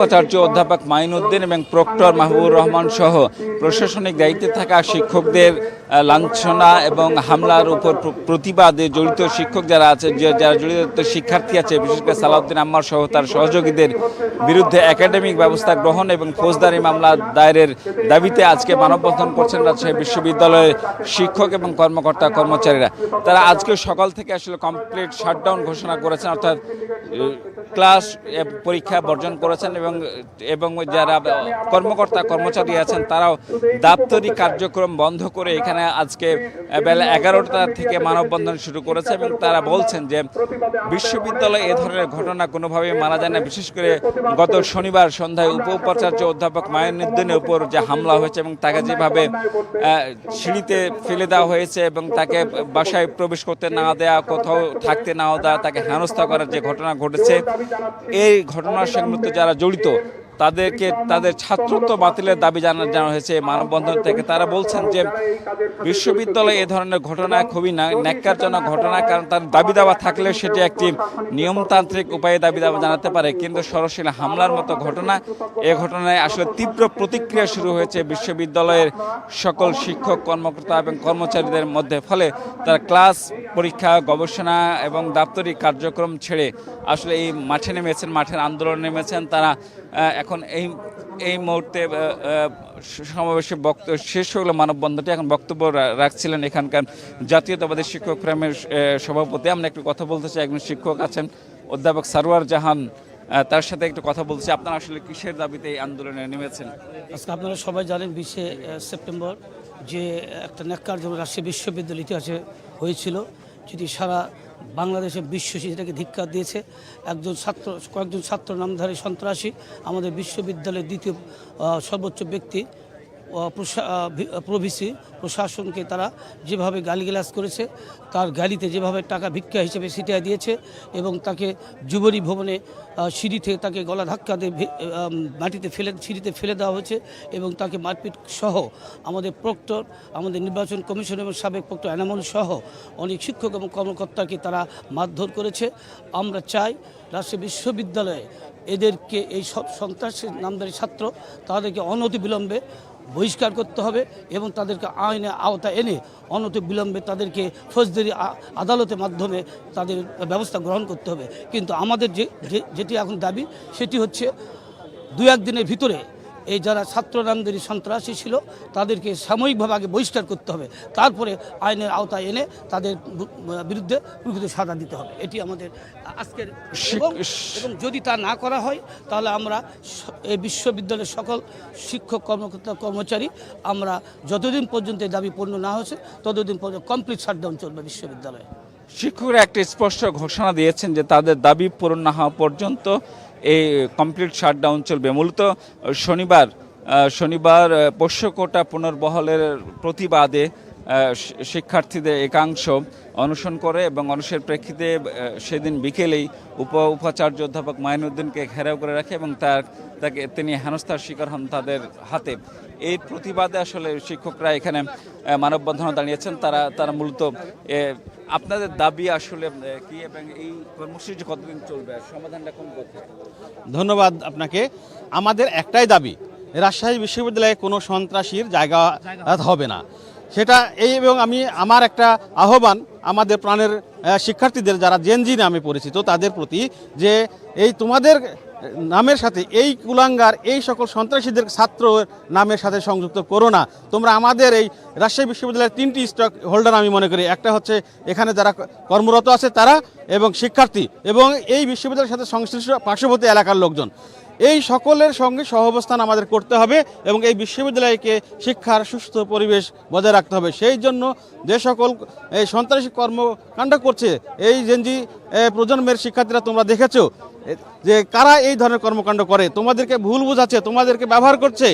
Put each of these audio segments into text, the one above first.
উপাচার্য অধ্যাপক মাইনুদ্দিন এবং প্রক্টর মাহবুবুর রহমান সহ প্রশাসনিক দায়িত্বে থাকা শিক্ষকদের লাঞ্ছনা এবং হামলার উপর প্রতিবাদে জড়িত শিক্ষক যারা আছে, যারা জড়িত শিক্ষার্থী আছে, বিশেষ করে সালাউদ্দিন আম্মার সহ তার সহযোগীদের বিরুদ্ধে একাডেমিক ব্যবস্থা গ্রহণ এবং ফৌজদারি মামলা দায়েরের দাবিতে আজকে মানববন্ধন করছেন রাজশাহী বিশ্ববিদ্যালয়ের শিক্ষক এবং কর্মকর্তা কর্মচারীরা। তারা আজকে সকাল থেকে আসলে কমপ্লিট শাটডাউন ঘোষণা করেছেন, অর্থাৎ ক্লাস পরীক্ষা বর্জন করেছেন এবং যারা কর্মকর্তা কর্মচারী আছেন তারাও দাপ্তরিক কার্যক্রম বন্ধ করে এখানে আজকে বেলা 11টা থেকে মানববন্ধন শুরু করেছে এবং তারা বলছেন যে বিশ্ববিদ্যালয়ে এ ধরনের ঘটনা কোনোভাবেই মানা যায় না। বিশেষ করে গত শনিবার সন্ধ্যায় উপাচার্য অধ্যাপক মাইনুদ্দিনের উপর যে হামলা হয়েছে এবং তাকে যেভাবে সিঁড়িতে ফেলে দেওয়া হয়েছে এবং তাকে বাসায় প্রবেশ করতে না দেওয়া, কোথাও থাকতে না দেওয়া, তাকে হেনস্থা করার যে ঘটনা ঘটেছে, এই ঘটনার সঙ্গে যারা জড়িত তাদেরকে তাদের ছাত্রত্ব বাতিলের দাবি জানানো হয়েছে মানববন্ধন থেকে। তারা বলছেন যে বিশ্ববিদ্যালয়ে এ ধরনের ঘটনা খুবই ন্যাক্কারজনক ঘটনা, কারণ তার দাবি দাওয়া থাকলে সেটি একটি নিয়মতান্ত্রিক উপায়ে দাবি দাওয়া জানাতে পারে, কিন্তু সরাসরি হামলার মতো ঘটনা, এ ঘটনায় আসলে তীব্র প্রতিক্রিয়া শুরু হয়েছে বিশ্ববিদ্যালয়ের সকল শিক্ষক কর্মকর্তা এবং কর্মচারীদের মধ্যে। ফলে তারা ক্লাস পরীক্ষা গবেষণা এবং দাপ্তরিক কার্যক্রম ছেড়ে আসলে এই মাঠে নেমেছেন, মাঠের আন্দোলনে নেমেছেন। তারা এখন এই মুহূর্তে সমাবেশে শেষ হলো মানববন্ধনটি, এখন বক্তব্য রাখছিলেন এখানকার জাতীয়তাবাদী শিক্ষক ফোরামের সভাপতি। আমরা একটু কথা বলতে চাই, একজন শিক্ষক আছেন অধ্যাপক সারোয়ার জাহান, তার সাথে একটু কথা বলছি। আপনারা আসলে কিসের দাবিতে এই আন্দোলনে নেমেছেন? আজকে আপনারা সবাই জানেন 20শে সেপ্টেম্বর যে একটা ন্যাক্কারজনক রাজশাহী বিশ্ববিদ্যালয় ইতিহাসে হয়েছিল, যেটি সারা বাংলাদেশে বিশ্ব সেটাকে ধিক্কার দিয়েছে। কয়েকজন ছাত্র নামধারী সন্ত্রাসী আমাদের বিশ্ববিদ্যালয়ের দ্বিতীয় সর্বোচ্চ ব্যক্তি প্রভিসি প্রশাসনকে তারা যেভাবে গালিগালাজ করেছে, তার গাড়িতে যেভাবে টাকা ভিক্ষা হিসেবে ছিটিয়ে দিয়েছে এবং তাকে যুবরী ভবনে সিঁড়িতে তাকে গলা ধাক্কা দিয়ে সিঁড়িতে ফেলে দেওয়া হয়েছে এবং তাকে মারপিট সহ আমাদের প্রক্টর, আমাদের নির্বাচন কমিশন এবং সাবেক প্রক্টর এনামুল সহ অনেক শিক্ষক এবং কর্মকর্তাকে তারা মারধর করেছে। আমরা চাই রাজশাহী বিশ্ববিদ্যালয়ে এদেরকে এই সন্ত্রাসের নামধারী ছাত্র তাদেরকে অনতিবিলম্বে বহিষ্কার করতে হবে এবং তাদেরকে আইনের আওতায় এনে অনতিবিলম্বে তাদেরকে ফৌজদারি আদালতের মাধ্যমে তাদের ব্যবস্থা গ্রহণ করতে হবে। কিন্তু আমাদের যেটি এখন দাবি সেটি হচ্ছে 2-1 দিনের ভিতরে এই যারা ছাত্র নামধারী সন্ত্রাসী ছিল তাদেরকে সাময়িকভাবে আগে বহিষ্কার করতে হবে, তারপরে আইনের আওতায় এনে তাদের বিরুদ্ধে প্রকৃত সাজা দিতে হবে। এটি আমাদের আজকের এবং যদি তা না করা হয় তাহলে আমরা এই বিশ্ববিদ্যালয়ের সকল শিক্ষক কর্মকর্তা কর্মচারী আমরা যতদিন পর্যন্ত এই দাবি পূর্ণ না হচ্ছে ততদিন পর্যন্ত কমপ্লিট শাটডাউন চলবে বিশ্ববিদ্যালয়ে। শিক্ষকরা একটা স্পষ্ট ঘোষণা দিয়েছেন যে তাদের দাবি পূরণ না হওয়া পর্যন্ত এই কমপ্লিট শাটডাউন চলবে। মূলত শনিবার পোষ্য কোটা পুনর্বহালের প্রতিবাদে শিক্ষার্থীদের একাংশ অনশন করে এবং অনশনের প্রেক্ষিতে সেদিন বিকেলেই উপাচার্য অধ্যাপক মাইনুদ্দিনকে ঘেরাও করে রাখে এবং তিনি হেনস্থার শিকার হন তাদের হাতে। এই প্রতিবাদে আসলে শিক্ষকরা এখানে মানববন্ধনে দাঁড়িয়েছেন। তারা মূলত আপনাদের দাবি আসলে কি এবং এই কর্মসূচি কতদিন চলবে, সমাধানটা কোন পথে? ধন্যবাদ আপনাকে। আমাদের একটাই দাবি, রাজশাহী বিশ্ববিদ্যালয়ে কোনো সন্ত্রাসীর জায়গা হবে না, সেটা এবং আমার একটা আহ্বান আমাদের প্রাণের শিক্ষার্থীদের যারা জেনজি নামে পরিচিত তাদের প্রতি, যে এই তোমাদের নামের সাথে এই কুলাঙ্গার এই সকল সন্ত্রাসীদের ছাত্র নামের সাথে সংযুক্ত করো না। তোমরা আমাদের এই রাজশাহী বিশ্ববিদ্যালয়ের 3টি স্টক হোল্ডার আমি মনে করি, একটা হচ্ছে এখানে যারা কর্মরত আছে তারা এবং শিক্ষার্থী এবং এই বিশ্ববিদ্যালয়ের সাথে সংশ্লিষ্ট পার্শ্ববর্তী এলাকার লোকজন, এই সকলের সঙ্গে সহাবস্থান আমাদের করতে হবে এবং এই বিশ্ববিদ্যালয়কে শিক্ষার সুস্থ পরিবেশ বজায় রাখতে হবে। সেই জন্য যে সকল এই সন্ত্রাসী কর্মকাণ্ড করছে এই জেনজি প্রজন্মের শিক্ষার্থীরা, তোমরা দেখেছো যে কারা এই ধরনের কর্মকাণ্ড করে, তোমাদেরকে ভুল বোঝাচ্ছে, তোমাদেরকে ব্যবহার করছে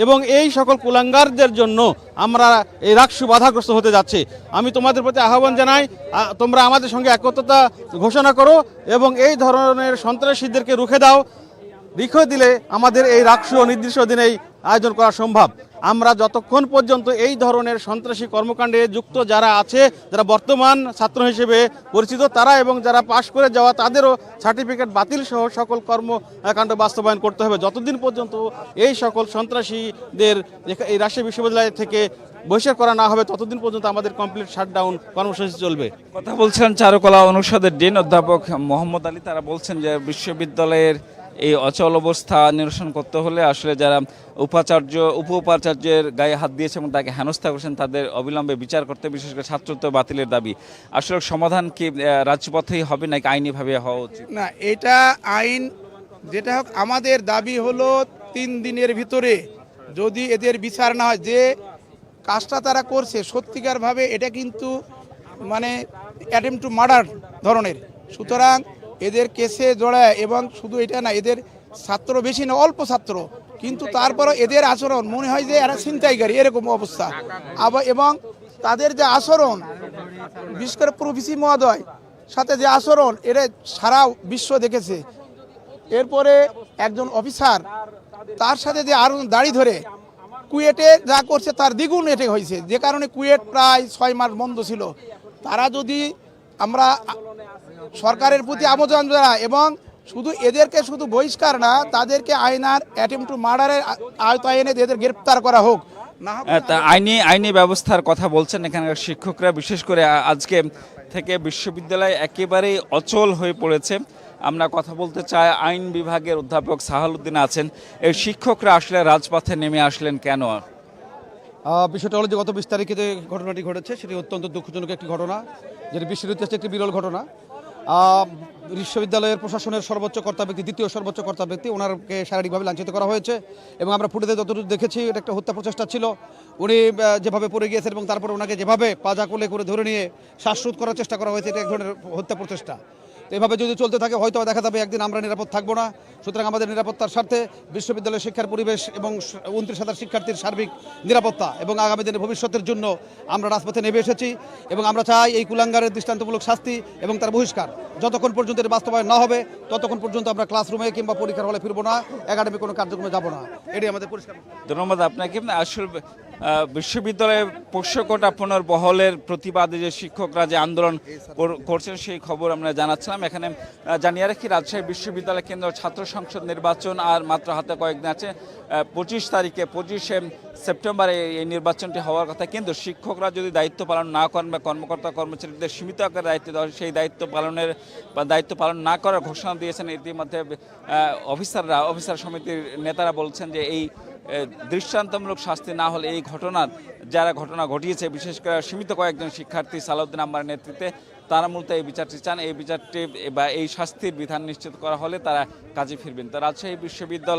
এবং এই সকল কুলাঙ্গারদের জন্য আমরা এই রাকসু বাধাগ্রস্ত হতে যাচ্ছে। আমি তোমাদের প্রতি আহ্বান জানাই, তোমরা আমাদের সঙ্গে একত্রতা ঘোষণা করো এবং এই ধরনের সন্ত্রাসীদেরকে রুখে দিলে আমাদের এই রাকসু নির্দিষ্ট দিনেই আয়োজন করা সম্ভব। আমরা যতক্ষণ পর্যন্ত এই ধরনের সন্ত্রাসী কর্মকাণ্ডে যুক্ত যারা আছে, যারা বর্তমান ছাত্র হিসেবে পরিচিত তারা এবং যারা পাশ করে যাওয়া তাদেরও সার্টিফিকেট বাতিল সহ সকল কর্মকাণ্ড বাস্তবায়ন করতে হবে। যতদিন পর্যন্ত এই সকল সন্ত্রাসীদের এই রাজশাহী বিশ্ববিদ্যালয় থেকে বহিষ্কার করা না হবে ততদিন পর্যন্ত আমাদের কমপ্লিট শাটডাউন কর্মসূচি চলবে। কথা বলছেন চারুকলা অনুষদের ডিন অধ্যাপক মোহাম্মদ আলী। তারা বলছেন যে বিশ্ববিদ্যালয়ের এই অচল অবস্থা নিরসন করতে হলে আসলে যারা উপ উপাচার্যের গায়ে হাত দিয়েছে এবং তাকে হেনস্থা করেছেন তাদের অবিলম্বে বিচার করতে, বিশেষ করে ছাত্রত্ব বাতিলের দাবি। আসলে সমাধান কি রাজপথেই হবে নাকি আইনিভাবে হওয়া উচিত? না, এটা আইন যেটা হোক, আমাদের দাবি হলো 3 দিনের ভিতরে যদি এদের বিচার না হয়, যে কাজটা তারা করছে সত্যিকারভাবে এটা কিন্তু মানে অ্যাটেম্প টু মার্ডার ধরনের, সুতরাং এদের কেসে জড়ায়। এবং শুধু এটা না, এদের ছাত্র বেশি না, অল্প ছাত্র, কিন্তু তারপরও এদের আচরণ মনে হয় যে এরা ছিনতাইকারী, এরকম অবস্থা। আবার এবং তাদের যে আচরণ, বিশেষ করে প্রভিসি মহোদয় সাথে যে আচরণ, এটা সারা বিশ্ব দেখেছে। এরপরে একজন অফিসার, তার সাথে যে আরো দাড়ি ধরে কুয়েটে যা করছে তার দ্বিগুণ এটে হয়েছে, যে কারণে কুয়েট প্রায় 6 মাস বন্ধ ছিল। তারা যদি আমরা সরকারের প্রতি আবেদন জানাই এবং শুধু এদেরকে শুধু বহিষ্কার না, তাদেরকে আইনার অ্যাটেম্প টু মার্ডারের আওতায় এনে এদের গ্রেপ্তার করা হোক। না তা আইনি ব্যবস্থার কথা বলছেন এখানকার শিক্ষকরা, বিশেষ করে আজকে থেকে বিশ্ববিদ্যালয় একেবারেই অচল হয়ে পড়েছে। আমরা কথা বলতে চাই আইন বিভাগের অধ্যাপক সাহালউদ্দিন আছেন। এই শিক্ষকরা আসলে রাজপথে নেমে আসলেন কেন? বিষয়টা হলো যে গত 20 তারিখে যে ঘটনাটি ঘটেছে সেটি অত্যন্ত দুঃখজনক একটি ঘটনা, যেটি বিশ্বের ইতিহাসে একটি বিরল ঘটনা। বিশ্ববিদ্যালয়ের প্রশাসনের সর্বোচ্চ কর্তা ব্যক্তি, দ্বিতীয় সর্বোচ্চ কর্তা ব্যক্তি, ওনারকে শারীরিকভাবে লাঞ্ছিত করা হয়েছে এবং আমরা ফুটেজে যতটুকু দেখেছি এটা একটা হত্যা প্রচেষ্টা ছিল। উনি যেভাবে পড়ে গিয়েছেন এবং তারপর ওনাকে যেভাবে পাজা কোলে করে ধরে নিয়ে শ্বাসরোধ করার চেষ্টা করা হয়েছে, এটা এক ধরনের হত্যা প্রচেষ্টা। তো এভাবে যদি চলতে থাকে হয়তো দেখা যাবে একদিন আমরা নিরাপদ থাকবো না। সুতরাং আমাদের নিরাপত্তার স্বার্থে বিশ্ববিদ্যালয়ের শিক্ষার পরিবেশ এবং 29,000 শিক্ষার্থীর সার্বিক নিরাপত্তা এবং আগামী দিনের ভবিষ্যতের জন্য আমরা রাজপথে নেমে এসেছি এবং আমরা চাই এই কুলাঙ্গারের দৃষ্টান্তমূলক শাস্তি এবং তার বহিষ্কার। যতক্ষণ পর্যন্ত এর বাস্তবায়ন না হবে ততক্ষণ পর্যন্ত আমরা ক্লাসরুমে কিংবা পরীক্ষার হলে ফিরবো না, একাডেমিক কোনো কার্যক্রমে যাব না। এটাই আমাদের পরিষ্কার। ধন্যবাদ আপনাকে। আসলে বিশ্ববিদ্যালয়ে পোষ্যকোটা পুনর্বহলের প্রতিবাদে যে শিক্ষকরা যে আন্দোলন করছেন সেই খবর আমরা জানাচ্ছিলাম। এখানে জানিয়ে রাখি, রাজশাহী বিশ্ববিদ্যালয় কেন্দ্র ছাত্র সংসদ নির্বাচন আর মাত্র হাতে কয়েকদিন আছে। 25 সেপ্টেম্বরে এই নির্বাচনটি হওয়ার কথা, কিন্তু শিক্ষকরা যদি দায়িত্ব পালন না করেন বা কর্মকর্তা কর্মচারীদের সীমিত আকারে দায়িত্ব দেওয়া হয়, সেই দায়িত্ব পালন না করার ঘোষণা দিয়েছেন ইতিমধ্যে অফিসার সমিতির নেতারা। বলছেন যে এই দৃষ্টান্তমূলক শাস্তি না হলে এই যারা ঘটনা ঘটিয়েছে, বিশেষ করে সীমিত কয়েকজন শিক্ষার্থী সালাউদ্দিন আম্মারের নেতৃত্বে, তারা মূলত এই বিচারটি চান। এই বিচারটি বা এই শাস্তির বিধান নিশ্চিত করা হলে তারা কাজে ফিরবেন। তো রাজশাহী বিশ্ববিদ্যালয়